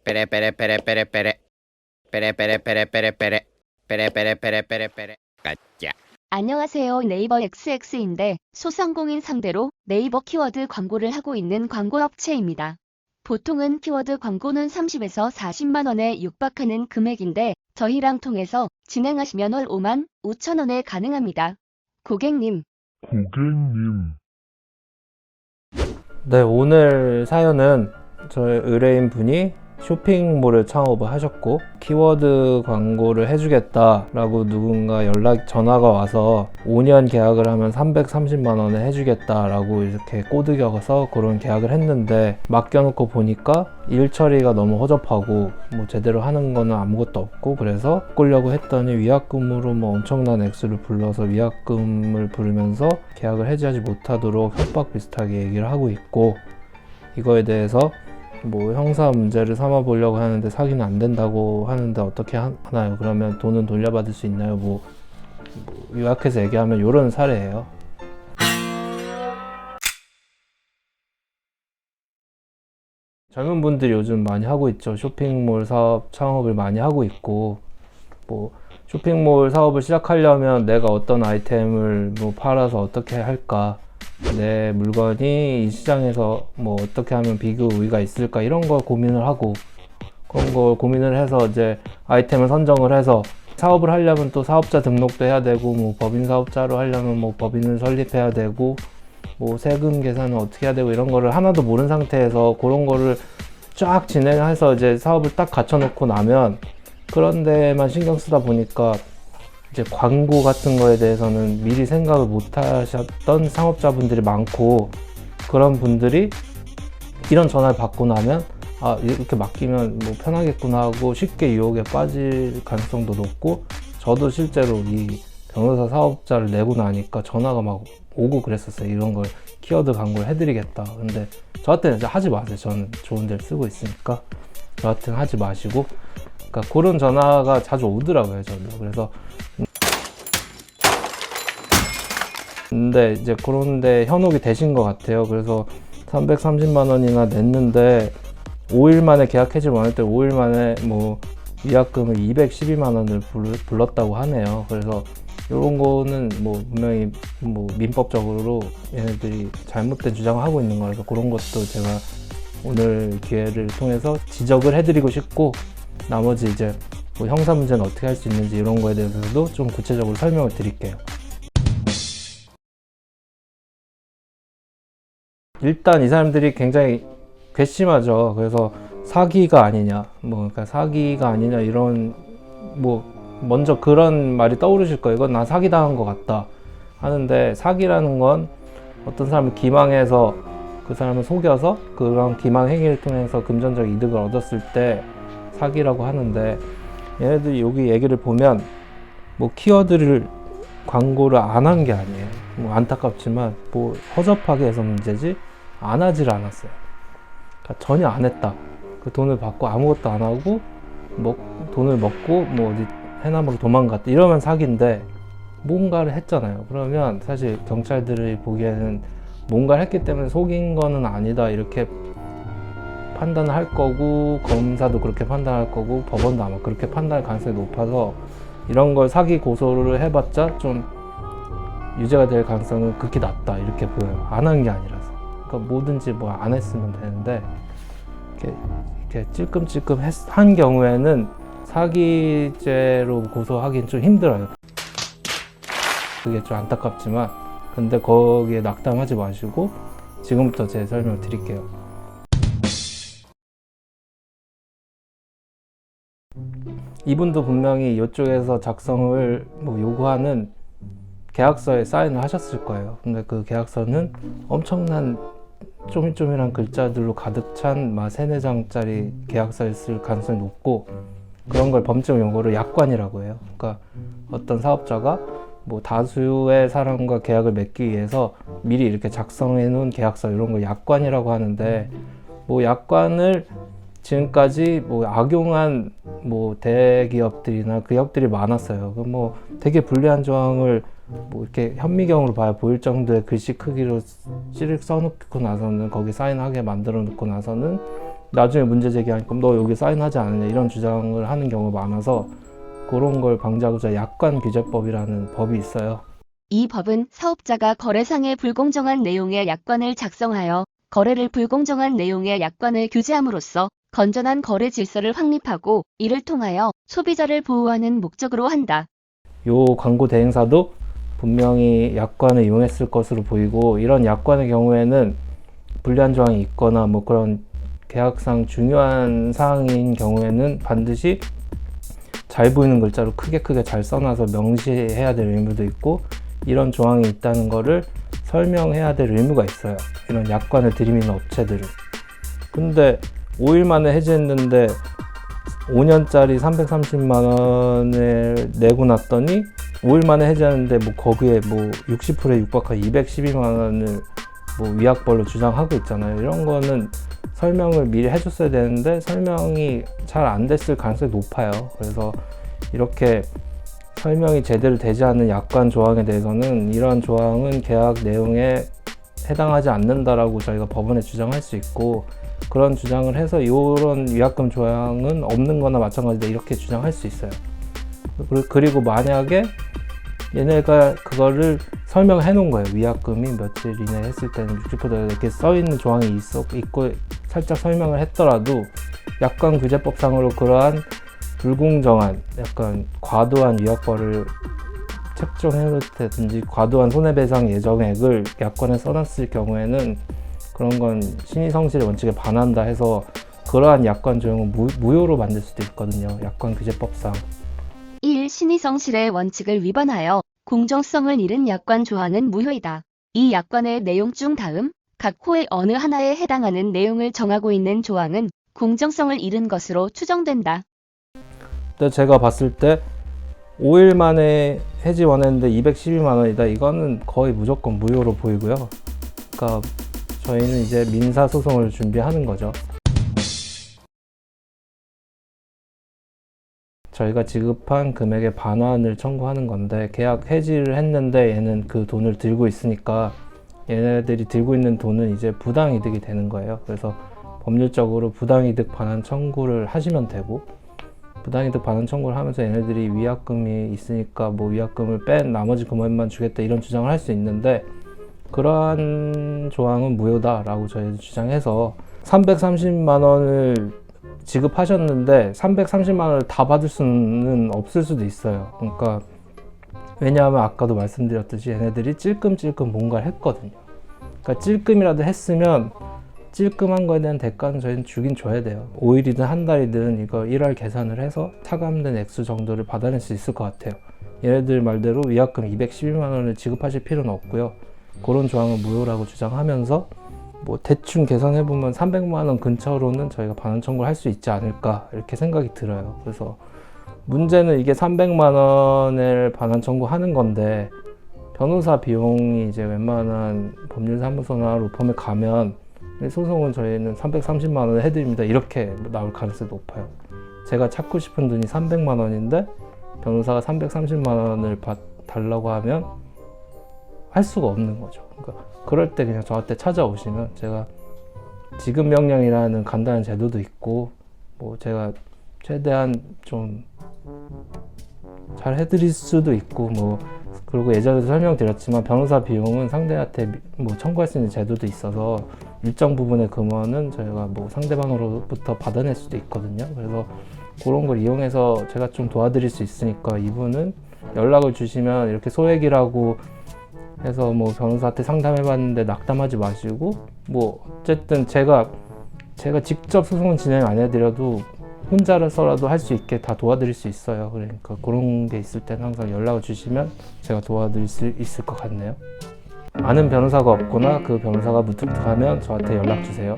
Pere, pere, pere, pere, pere. Pere, pere, pere, pere, pere. Pere, pere, pere, pere, pere. 가짜. 안녕하세요. 네이버 XX인데 소상공인 상대로 네이버 키워드 광고를 하고 있는 광고업체입니다. 보통은 키워드 광고는 30에서 40만 원에 육박하는 금액인데 저희랑 통해서 진행하시면 월 5만 5천 원에 가능합니다. 고객님, 네, 오늘 사연은 저희 의뢰인 분이 쇼핑몰을 창업을 하셨고 키워드 광고를 해주겠다라고 누군가 전화가 와서 5년 계약을 하면 330만 원에 해주겠다라고 이렇게 꼬드겨서 그런 계약을 했는데 맡겨놓고 보니까 일 처리가 너무 허접하고 뭐 제대로 하는 거는 아무것도 없고, 그래서 바꾸려고 했더니 위약금으로 뭐 엄청난 액수를 불러서 위약금을 부르면서 계약을 해지하지 못하도록 협박 비슷하게 얘기를 하고 있고, 이거에 대해서 뭐 형사 문제를 삼아 보려고 하는데 사기는 안 된다고 하는데 어떻게 하나요? 그러면 돈은 돌려받을 수 있나요? 뭐 요약해서 얘기하면 이런 사례예요. 젊은 분들이 요즘 많이 하고 있죠. 쇼핑몰 사업 창업을 많이 하고 있고, 뭐 쇼핑몰 사업을 시작하려면 내가 어떤 아이템을 뭐 팔아서 어떻게 할까, 내 물건이 이 시장에서 뭐 어떻게 하면 비교 우위가 있을까, 이런 걸 고민을 하고, 그런 걸 고민을 해서 이제 아이템을 선정을 해서 사업을 하려면 또 사업자 등록도 해야 되고, 뭐 법인 사업자로 하려면 뭐 법인을 설립해야 되고, 뭐 세금 계산은 어떻게 해야 되고, 이런 거를 하나도 모르는 상태에서 그런 거를 쫙 진행해서 이제 사업을 딱 갖춰놓고 나면 그런 데만 신경 쓰다 보니까 이제 광고 같은 거에 대해서는 미리 생각을 못 하셨던 상업자분들이 많고, 그런 분들이 이런 전화를 받고 나면 아, 이렇게 맡기면 뭐 편하겠구나 하고 쉽게 유혹에 빠질 가능성도 높고, 저도 실제로 이 변호사 사업자를 내고 나니까 전화가 막 오고 그랬었어요. 이런 걸 키워드 광고를 해드리겠다. 근데 저한테는 이제 하지 마세요. 저는 좋은 데를 쓰고 있으니까 저한테는 하지 마시고, 그러니까 그런 전화가 자주 오더라고요. 저도. 그래서 근데 이제 그런데 현혹이 되신 것 같아요. 그래서 330만 원이나 냈는데 5일 만에 계약해지 원할 때 5일 만에 뭐 위약금을 212만 원을 불렀다고 하네요. 그래서 이런 거는 뭐 분명히 뭐 민법적으로 얘네들이 잘못된 주장을 하고 있는 거라서, 그런 것도 제가 오늘 기회를 통해서 지적을 해드리고 싶고, 나머지 이제 뭐 형사 문제는 어떻게 할 수 있는지 이런 거에 대해서도 좀 구체적으로 설명을 드릴게요. 일단 이 사람들이 굉장히 괘씸하죠. 그래서 사기가 아니냐, 뭐 그러니까 사기가 아니냐, 이런 뭐 먼저 그런 말이 떠오르실 거예요. 이건 난 사기당한 것 같다 하는데, 사기라는 건 어떤 사람을 기망해서 그 사람을 속여서 그런 기망 행위를 통해서 금전적 이득을 얻었을 때 사기라고 하는데, 얘네들이 여기 얘기를 보면 뭐 키워드를 광고를 안 한 게 아니에요. 뭐 안타깝지만 뭐 허접하게 해서 문제지 안 하질 않았어요. 그러니까 전혀 안 했다. 그 돈을 받고 아무것도 안 하고 돈을 먹고 뭐 어디 해남으로 도망갔다, 이러면 사기인데 뭔가를 했잖아요. 그러면 사실 경찰들이 보기에는 뭔가를 했기 때문에 속인 거는 아니다 이렇게 판단을 할 거고, 검사도 그렇게 판단할 거고, 법원도 아마 그렇게 판단할 가능성이 높아서 이런 걸 사기 고소를 해봤자 좀 유죄가 될 가능성은 극히 낮다 이렇게 보여요. 안 한 게 아니라서. 그러니까 뭐든지 뭐 안 했으면 되는데 이렇게 찔끔찔끔 한 경우에는 사기죄로 고소하기는 좀 힘들어요. 그게 좀 안타깝지만, 근데 거기에 낙담하지 마시고 지금부터 제 설명을 드릴게요. 이분도 분명히 이쪽에서 작성을 뭐 요구하는 계약서에 사인을 하셨을 거예요. 근데 그 계약서는 엄청난 쪼밀쪼밀한 글자들로 가득 찬 막 3-4장짜리 계약서였을 가능성이 높고, 그런 걸 법정 용어로 약관이라고 해요. 그러니까 어떤 사업자가 뭐 다수의 사람과 계약을 맺기 위해서 미리 이렇게 작성해 놓은 계약서, 이런 걸 약관이라고 하는데, 뭐 약관을 지금까지 뭐 악용한 뭐 대기업들이나 기업들이 많았어요. 그 뭐 되게 불리한 조항을 뭐 이렇게 현미경으로 봐야 보일 정도의 글씨 크기로 찌르륵 써놓고 나서는, 거기 사인하게 만들어 놓고 나서는 나중에 문제 제기하니까 너 여기 사인하지 않았냐 이런 주장을 하는 경우가 많아서 그런 걸 방지하고자 약관규제법이라는 법이 있어요. 이 법은 사업자가 거래상의 불공정한 내용의 약관을 작성하여 거래를 불공정한 내용의 약관을 규제함으로써 건전한 거래 질서를 확립하고 이를 통하여 소비자를 보호하는 목적으로 한다. 요 광고 대행사도 분명히 약관을 이용했을 것으로 보이고, 이런 약관의 경우에는 불리한 조항이 있거나 뭐 그런 계약상 중요한 사항인 경우에는 반드시 잘 보이는 글자로 크게 잘 써놔서 명시해야 될 의무도 있고, 이런 조항이 있다는 거를 설명해야 될 의무가 있어요. 이런 약관을 들이미는 업체들은. 근데 5일 만에 해지했는데 5년짜리 330만 원을 내고 났더니 5일 만에 해지하는데 뭐 거기에 뭐 60%에 육박한 212만 원을 뭐 위약벌로 주장하고 있잖아요. 이런 거는 설명을 미리 해줬어야 되는데 설명이 잘 안 됐을 가능성이 높아요. 그래서 이렇게 설명이 제대로 되지 않는 약관 조항에 대해서는 이런 조항은 계약 내용에 해당하지 않는다라고 저희가 법원에 주장할 수 있고, 그런 주장을 해서 이런 위약금 조항은 없는 거나 마찬가지다 이렇게 주장할 수 있어요. 그리고 만약에 얘네가 그거를 설명해 놓은 거예요. 위약금이 며칠 이내 했을 때는 60% 이렇게 써 있는 조항이 있고 살짝 설명을 했더라도 약관 규제법상으로 그러한 불공정한 약간 과도한 위약벌을 책정해 놓다든지 과도한 손해배상 예정액을 약관에 써놨을 경우에는 그런 건 신의성실의 원칙에 반한다 해서 그러한 약관 조항은 무효로 만들 수도 있거든요. 약관 규제법상. 1. 신의성실의 원칙을 위반하여 공정성을 잃은 약관 조항은 무효이다. 이 약관의 내용 중 다음 각 호의 어느 하나에 해당하는 내용을 정하고 있는 조항은 공정성을 잃은 것으로 추정된다. 근데 제가 봤을 때 5일 만에 해지 원했는데 212만 원이다. 이거는 거의 무조건 무효로 보이고요. 그러니까 저희는 이제 민사소송을 준비하는 거죠. 저희가 지급한 금액의 반환을 청구하는 건데, 계약 해지를 했는데 얘는 그 돈을 들고 있으니까 얘네들이 들고 있는 돈은 이제 부당이득이 되는 거예요. 그래서 법률적으로 부당이득 반환 청구를 하시면 되고, 부당이득 반환 청구를 하면서 얘네들이 위약금이 있으니까 뭐 위약금을 뺀 나머지 금액만 주겠다 이런 주장을 할 수 있는데, 그러한 조항은 무효다라고 저희도 주장해서 330만 원을 지급하셨는데 330만 원을 다 받을 수는 없을 수도 있어요. 그러니까 왜냐하면 아까도 말씀드렸듯이 얘네들이 찔끔찔끔 뭔가를 했거든요. 그러니까 찔끔이라도 했으면 찔끔한 거에 대한 대가는 저희는 주긴 줘야 돼요. 5일이든 한 달이든 이거 일할 계산을 해서 차감된 액수 정도를 받아낼 수 있을 것 같아요. 얘네들 말대로 위약금 212만 원을 지급하실 필요는 없고요. 그런 조항은 무효라고 주장하면서 뭐 대충 계산해보면 300만 원 근처로는 저희가 반환 청구를 할 수 있지 않을까 이렇게 생각이 들어요. 그래서 문제는 이게 300만 원을 반환 청구하는 건데, 변호사 비용이 이제 웬만한 법률사무소나 로펌에 가면 소송은 저희는 330만 원을 해드립니다 이렇게 나올 가능성이 높아요. 제가 찾고 싶은 돈이 300만 원인데 변호사가 330만 원을 달라고 하면 할 수가 없는 거죠. 그러니까 그럴 때 그냥 저한테 찾아오시면 제가 지급명령이라는 간단한 제도도 있고, 뭐 제가 최대한 좀 잘 해드릴 수도 있고, 뭐 그리고 예전에도 설명드렸지만 변호사 비용은 상대한테 뭐 청구할 수 있는 제도도 있어서 일정 부분의 금원은 저희가 뭐 상대방으로부터 받아낼 수도 있거든요. 그래서 그런 걸 이용해서 제가 좀 도와드릴 수 있으니까 이분은 연락을 주시면 이렇게 소액이라고 해서 뭐 변호사한테 상담해봤는데 낙담하지 마시고, 뭐 어쨌든 제가 직접 소송은 진행 안 해드려도 혼자서라도 할 수 있게 다 도와드릴 수 있어요. 그러니까 그런 게 있을 때는 항상 연락을 주시면 제가 도와드릴 수 있을 것 같네요. 아는 변호사가 없거나 그 변호사가 무뚝뚝하면 저한테 연락 주세요.